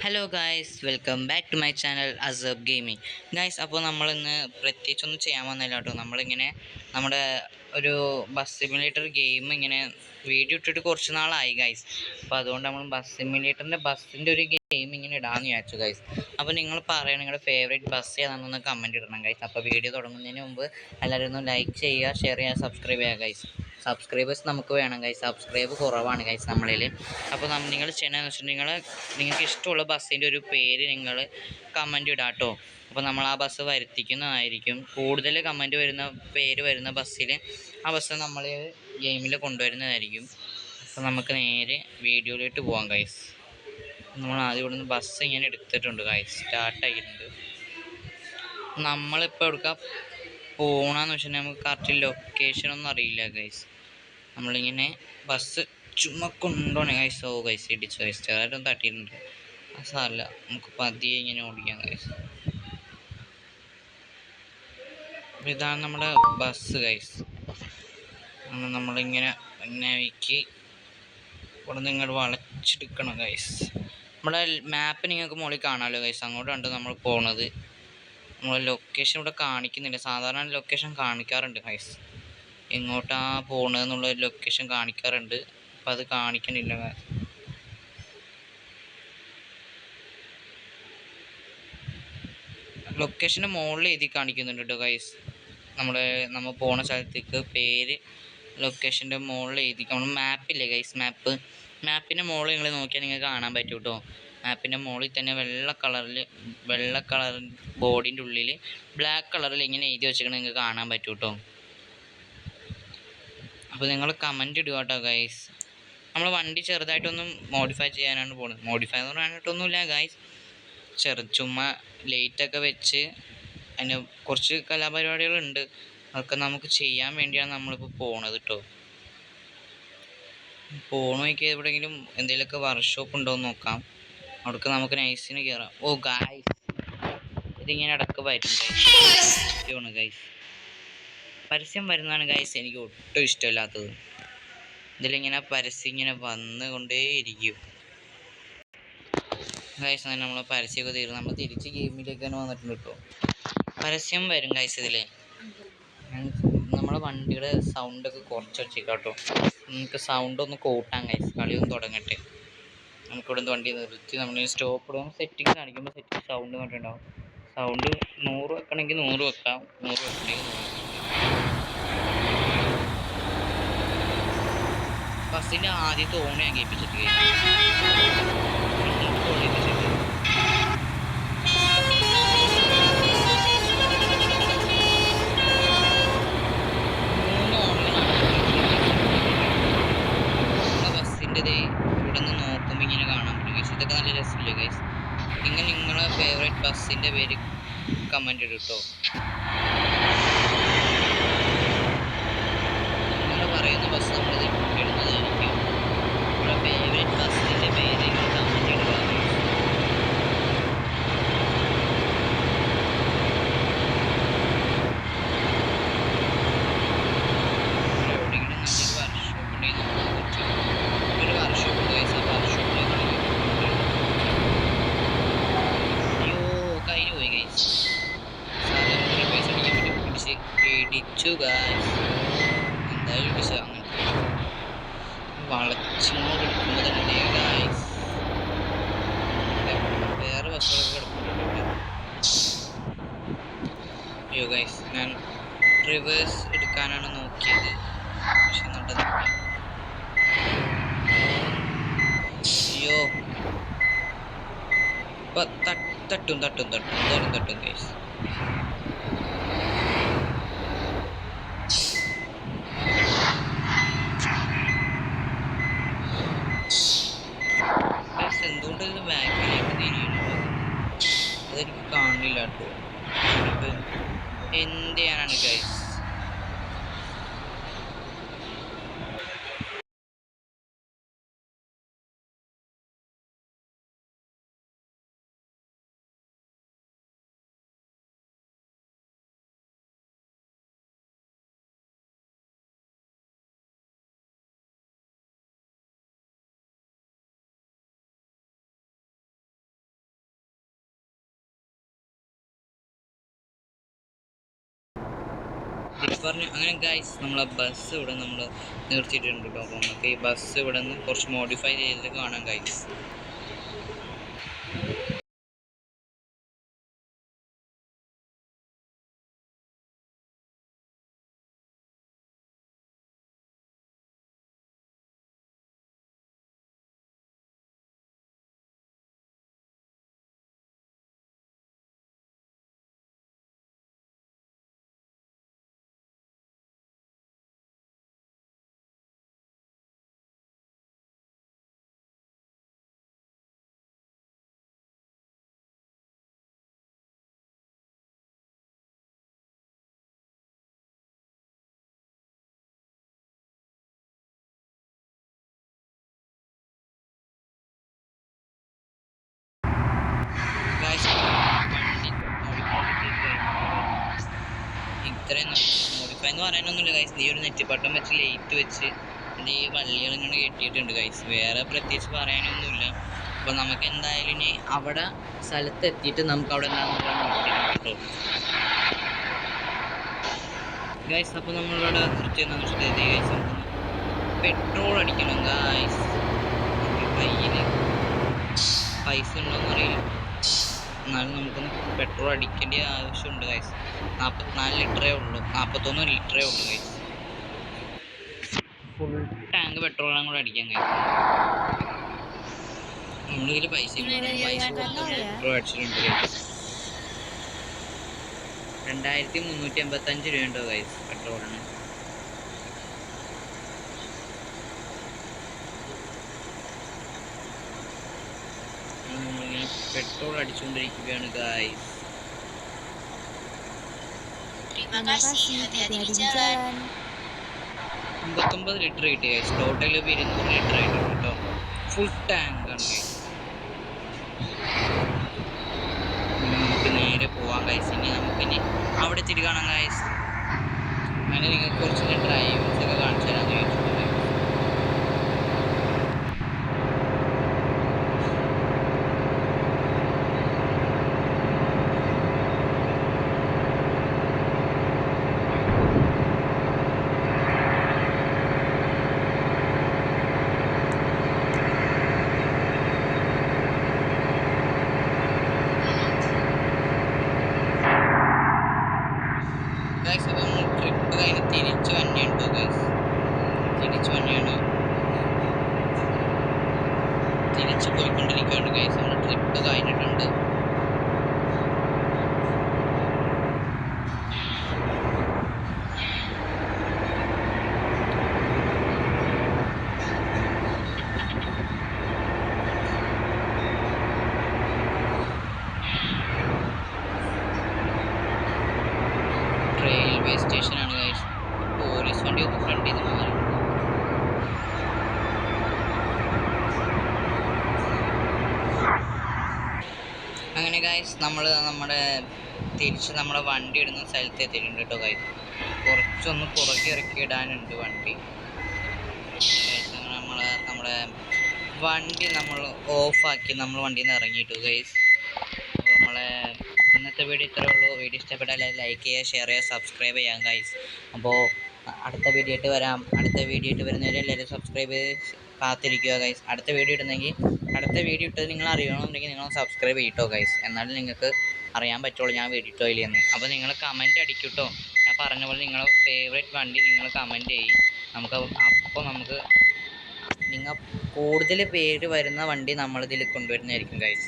Hello guys, welcome back to my channel അസബ് gaming. Guys, അപ്പോൾ നമ്മളിന്ന് പ്രത്യേകിച്ചൊന്നും ചെയ്യാൻ വന്നില്ല കേട്ടോ. നമ്മളിങ്ങനെ നമ്മുടെ ഒരു ബസ് സിമുലേറ്റർ ഗെയിം ഇങ്ങനെ വീഡിയോ ഇട്ടിട്ട് കുറച്ച് നാളായി ഗായ്സ്. അപ്പോൾ അതുകൊണ്ട് നമ്മൾ ബസ് സിമുലേറ്ററിൻ്റെ ബസ്സിൻ്റെ ഒരു ഗെയിം ഇങ്ങനെ ഇടാമെന്ന് വിചാരിച്ചു ഗായ്സ്. അപ്പോൾ നിങ്ങൾ പറയണം നിങ്ങളുടെ ഫേവറേറ്റ് ബസ് ഏതാണെന്നൊന്ന് കമൻറ്റ് ഇടണം ഗായ്സ്. അപ്പോൾ വീഡിയോ തുടങ്ങുന്നതിന് മുമ്പ് എല്ലാവരും ഒന്ന് ലൈക്ക് ചെയ്യുക, ഷെയർ ചെയ്യുക, സബ്സ്ക്രൈബ് ചെയ്യുക ഗായ്സ്. സബ്സ്ക്രൈബേഴ്സ് നമുക്ക് വേണം ഗൈസ്. സബ്സ്ക്രൈബ് കുറവാണ് ഗൈസ് നമ്മളിൽ. അപ്പോൾ നിങ്ങൾ ചെയ്യണമെന്ന് വെച്ചിട്ടുണ്ടെങ്കിൽ നിങ്ങൾക്ക് ഇഷ്ടമുള്ള ബസ്സിൻ്റെ ഒരു പേര് നിങ്ങൾ കമൻറ്റ് ഇടാം കേട്ടോ. അപ്പോൾ നമ്മൾ ആ ബസ് വരുത്തിക്കുന്നതായിരിക്കും. കൂടുതൽ കമൻറ്റ് വരുന്ന പേര് വരുന്ന ബസ്സിൽ ആ ബസ് നമ്മൾ ഗെയിമിൽ കൊണ്ടുവരുന്നതായിരിക്കും. അപ്പോൾ നമുക്ക് നേരെ വീഡിയോയിലോട്ട് പോകാം ഗൈസ്. നമ്മൾ ആദ്യം ഇവിടെ നിന്ന് ബസ് ഇങ്ങനെ എടുത്തിട്ടുണ്ട് ഗൈസ്. സ്റ്റാർട്ടാക്കിയിട്ടുണ്ട്. നമ്മളിപ്പോൾ എടുക്കാം പോകണമെന്ന് വെച്ചിട്ടുണ്ടെങ്കിൽ നമുക്ക് കറക്റ്റ് ലൊക്കേഷനൊന്നും അറിയില്ല ഗൈസ്. നമ്മളിങ്ങനെ ബസ് ചുമ്മാ കൊണ്ടുപോകണേ ഗൈസ്. ഓ ഗൈസ്, ഇടിച്ചു ഗൈസ്, ചെറുതായിട്ടൊന്നും തട്ടിയിട്ടുണ്ട്. ആ സാരമില്ല, നമുക്ക് പതിയെ ഇങ്ങനെ ഓടിക്കാം ഗൈസ്. ഇതാണ് നമ്മുടെ ബസ് ഗൈസ്. നമ്മളിങ്ങനെ വയ്ക്ക് ഇവിടെ നിന്ന് ഇങ്ങോട്ട് വളച്ചെടുക്കണം ഗൈസ്. നമ്മുടെ മാപ്പ് നിങ്ങൾക്ക് മുകളിൽ കാണാമല്ലോ ഗൈസ്. അങ്ങോട്ടാണ് നമ്മൾ പോണത്. നമ്മൾ ലൊക്കേഷൻ ഇവിടെ കാണിക്കുന്നില്ല. സാധാരണ ലൊക്കേഷൻ കാണിക്കാറുണ്ട് ഗൈസ്. എങ്ങോട്ടാ പോകണമെന്നുള്ള ലൊക്കേഷൻ കാണിക്കാറുണ്ട്. അപ്പം അത് കാണിക്കണില്ല. ലൊക്കേഷൻ്റെ മുകളിൽ എഴുതി കാണിക്കുന്നുണ്ട് കേട്ടോ ഗൈസ്. നമ്മൾ പോണ സ്ഥലത്തേക്ക് പേര് ലൊക്കേഷൻ്റെ മുകളിൽ എഴുതി. നമ്മൾ മാപ്പില്ലേ ഗൈസ്, മാപ്പിൻ്റെ മുകളിൽ നിങ്ങൾ നോക്കിയാൽ നിങ്ങൾക്ക് കാണാൻ പറ്റും കേട്ടോ. മാപ്പിൻ്റെ മുകളിൽ തന്നെ വെള്ള കളർ ബോർഡിൻ്റെ ഉള്ളിൽ ബ്ലാക്ക് കളറിൽ ഇങ്ങനെ എഴുതി വെച്ചിട്ട് നിങ്ങൾക്ക് കാണാൻ പറ്റും കേട്ടോ. അപ്പോൾ നിങ്ങൾ കമൻറ്റ് ഇടുക കേട്ടോ ഗൈസ്. നമ്മൾ വണ്ടി ചെറുതായിട്ടൊന്നും മോഡിഫൈ ചെയ്യാനാണ് പോകുന്നത്. മോഡിഫൈ എന്ന് പറയാനായിട്ടൊന്നുമില്ല ഗൈസ്. ചുമ്മാ ലൈറ്റൊക്കെ വെച്ച് അതിന് കുറച്ച് കലാപരിപാടികളുണ്ട്. അതൊക്കെ നമുക്ക് ചെയ്യാൻ വേണ്ടിയാണ് നമ്മളിപ്പോൾ പോണത് കേട്ടോ. പോകണമെങ്കിൽ എവിടെയെങ്കിലും എന്തെങ്കിലുമൊക്കെ വർക്ക്ഷോപ്പ് ഉണ്ടോ എന്ന് നോക്കാം. അവിടേക്ക് നമുക്ക് നൈസിന് കയറാം. ഓ ഗൈസ്, ഇതിങ്ങനെ ഇടക്ക് വരും ഗൈസ്. ഗൈസ് പരസ്യം വരുന്നതാണ് ഗൈസ് എനിക്ക് ഒട്ടും ഇഷ്ടമില്ലാത്തത്. ഇതിലിങ്ങനെ പരസ്യം ഇങ്ങനെ വന്നുകൊണ്ടേയിരിക്കും ഗൈസ്. അങ്ങനെ നമ്മൾ പരസ്യമൊക്കെ തീരും. നമ്മൾ തിരിച്ച് ഗെയിമിലേക്ക് തന്നെ വന്നിട്ടുണ്ട് കേട്ടോ. പരസ്യം വരും ഗൈസ് ഇതിൽ. നമ്മളെ വണ്ടിയുടെ സൗണ്ടൊക്കെ കുറച്ച് വെച്ചേക്കാം കേട്ടോ. നമുക്ക് സൗണ്ട് ഒന്ന് കൂട്ടാം ഗൈസ്. കളിയൊന്ന് തുടങ്ങട്ടെ. നമുക്കിവിടെ വണ്ടി നിർത്തി നമ്മൾ സ്റ്റോപ്പ് ഇടും. സെറ്റിംഗ് കാണിക്കുമ്പോൾ സെറ്റിംഗ് സൗണ്ട് കണ്ടിട്ടുണ്ടാവും. സൗണ്ട് 100 വെക്കണമെങ്കിൽ 100 വെക്കാം, 100 വെക്കണമെങ്കിൽ 100. ബസ്സിൻ്റെ ആദ്യത്തെ ഓൺ ഞാൻ കേൾപ്പിച്ചിട്ട് ബസ്സിൻ്റെ ഇവിടെ നിന്ന് നോക്കുമ്പോൾ ഇങ്ങനെ കാണാൻ പറ്റും ഗൈസ്. ഇതൊക്കെ നല്ല രസമില്ലേ ഗൈസ്. നിങ്ങൾ നിങ്ങളെ ഫേവറേറ്റ് ബസ്സിൻ്റെ പേര് കമൻറ്റ് ഇടും കേട്ടോ. നിങ്ങൾ പറയുന്ന ബസ് നമ്മളിത് ഇടുന്നതായിരിക്കും. നമ്മുടെ ഫേവറേറ്റ് ബസ്സിൻ്റെ പേര് നിങ്ങൾ കമൻറ്റ് ഇടുക. എവിടെയെങ്കിലും നല്ലൊരു വർക്ക്ഷോപ്പ് ഉണ്ടെങ്കിൽ ഒരു വർക്ക്ഷോപ്പ് ഗൈസ്. ആ വർക്ക്ഷോപ്പിലേക്ക് കഴിഞ്ഞു പോയി ഗൈസ്. സാധാരണ പൈസ അടിക്കാൻ പറ്റും. ഇടിച്ചു ഗൈസ്. എന്തായാലും ഇടിച്ചു. അങ്ങനത്തെ വളച്ചിങ്ങോട്ട് എടുക്കുമ്പോൾ തന്നെ ഗൈസ് വേറെ ബസ്സുകളൊക്കെ കിടക്കുന്നുണ്ട്. അയ്യോ ഗൈസ്, ഞാൻ റിവേഴ്സ് എടുക്കാനാണ് നോക്കിയത്, പക്ഷെ നടന്നില്ല. അയ്യോ, ഇപ്പം തട്ടും എന്തായാലും തട്ടും ഗൈസ്. എന്തുകൊണ്ട് ഇത് ബാക്കിലേക്ക് തിരിയുന്നത് അതെനിക്ക് കാണില്ല കേട്ടോ. എന്ത് ചെയ്യാനാണ് ഗൈസ്. പറഞ്ഞു. അങ്ങനെ ഗൈസ് നമ്മളെ ബസ് ഇവിടെ നമ്മൾ നിർത്തിയിട്ടുണ്ട് കേട്ടോ. അപ്പോൾ നമുക്ക് ഈ ബസ് ഇവിടെ നിന്ന് കുറച്ച് മോഡിഫൈ ചെയ്തിട്ട് കാണാം ഗൈസ്. ഇത്രയും മോഡിഫൈ എന്ന് പറയാനൊന്നുമില്ല ഗൈസ്. ഈ ഒരു നെറ്റിപ്പട്ടം വെച്ച് ലൈറ്റ് വെച്ച് ഈ വള്ളികൾ ഇങ്ങനെ കെട്ടിയിട്ടുണ്ട് ഗൈസ്. വേറെ പ്രത്യേകിച്ച് പറയാനൊന്നുമില്ല. അപ്പോൾ നമുക്ക് എന്തായാലും ഇനി അവിടെ സ്ഥലത്ത് എത്തിയിട്ട് നമുക്ക് അവിടെ കേട്ടോ ഗൈസ്. അപ്പോൾ നമ്മളിവിടെ നിർത്തിയെന്നു വെച്ചിട്ട് ഗൈസ് പെട്രോൾ അടിക്കണം ഗൈസ്. കയ്യിൽ പൈസ ഉണ്ടോയെന്ന് അറിയില്ല, എന്നാലും നമുക്കൊന്ന് പെട്രോൾ അടിക്കേണ്ട ആവശ്യമുണ്ട് ഗൈസ്. 44 ലിറ്ററേ ഉള്ളൂ, 41 ലിറ്ററേ ഉള്ളൂ ഗൈസ്. ഫുൾ ടാങ്ക് പെട്രോളും കൂടെ അടിക്കാൻ ഗൈസ്. നമ്മുടെ കയ്യിൽ പൈസ പെട്രോൾ അടിച്ചിട്ടുണ്ട് ഗൈസ്. 2385 രൂപയുണ്ടോ ഗൈസ് പെട്രോളിന്. പെട്രോൾ അടിച്ചുകൊണ്ടിരിക്കുകയാണ് ഗൈസ്. 59 ലിറ്റർ കിട്ടി ഗൈസ്. ടോട്ടൽ 200 ലിറ്റർ ആയിട്ടുണ്ട് കേട്ടോ. ഫുൾ ടാങ്ക് ആണ് ഗൈസ്. നമുക്ക് നേരെ പോവാം ഗൈസ്. ഇനി നമുക്കിനി അവിടെ എത്തിയിട്ട് കാണാം ഗൈസ്. അങ്ങനെ നിങ്ങൾക്ക് കുറച്ച് ഡ്രൈവേഴ്സ് ഒക്കെ കാണിച്ചു തരാമെന്ന് ചോദിച്ചിട്ടുണ്ട്. ഗൈസ് അപ്പോൾ നമ്മൾ ട്രിപ്പ് കഴിഞ്ഞ് തിരിച്ചു തന്നെയുണ്ടോ ഗൈസ്. തിരിച്ചു തന്നെയാണ്, തിരിച്ചു പോയിക്കൊണ്ടിരിക്കുകയാണ് ഗൈസ്. നമ്മുടെ ട്രിപ്പ് കഴിഞ്ഞിട്ടുണ്ട്. റെയിൽവേ സ്റ്റേഷനാണ് ഗൈസ്. പോലീസ് വണ്ടി ഒന്ന് ഫ്രണ്ടിൽ നിന്ന് മാറി. അങ്ങനെ ഗൈസ് നമ്മുടെ തിരിച്ച് നമ്മുടെ വണ്ടി ഇടുന്ന സ്ഥലത്ത് എത്തിയിട്ടുണ്ട് കേട്ടോ ഗൈസ്. കുറച്ചൊന്ന് പുറകെ ഇറക്കി ഇടാനുണ്ട് വണ്ടി. നമ്മുടെ വണ്ടി നമ്മൾ ഓഫാക്കി നമ്മൾ വണ്ടിയിൽ നിന്ന് ഇറങ്ങിയിട്ടു ഗൈസ്. അപ്പോൾ നമ്മളെ ഇന്നത്തെ വീഡിയോ ഇത്രേ ഉള്ളൂ. വീഡിയോ ഇഷ്ടപ്പെട്ടാൽ ലൈക്ക് ചെയ്യുക, ഷെയർ ചെയ്യുക, സബ്സ്ക്രൈബ് ചെയ്യാം ഗൈസ്. അപ്പോൾ അടുത്ത വീഡിയോ ആയിട്ട് വരാം. അടുത്ത വീഡിയോ ആയിട്ട് വരുന്നവരെ എല്ലാവരും സബ്സ്ക്രൈബ് കാത്തിരിക്കുക ഗൈസ്. അടുത്ത വീഡിയോ ഇട്ടത് നിങ്ങൾ അറിയണമെന്നുണ്ടെങ്കിൽ നിങ്ങൾ സബ്സ്ക്രൈബ് ചെയ്യട്ടോ ഗൈസ്. എന്നാലും നിങ്ങൾക്ക് അറിയാൻ പറ്റുള്ളൂ ഞാൻ വീഡിയോ ഇട്ടോ ഇല്ലെന്ന്. അപ്പോൾ നിങ്ങൾ കമൻറ്റ് അടിക്കൂട്ടോ. ഞാൻ പറഞ്ഞ പോലെ നിങ്ങളുടെ ഫേവറേറ്റ് വണ്ടി നിങ്ങൾ കമൻറ്റ് ചെയ്യും. അപ്പോൾ നമുക്ക് നിങ്ങൾ കൂടുതൽ പേര് വരുന്ന വണ്ടി നമ്മളിതിൽ കൊണ്ടുവരുന്നതായിരിക്കും ഗൈസ്.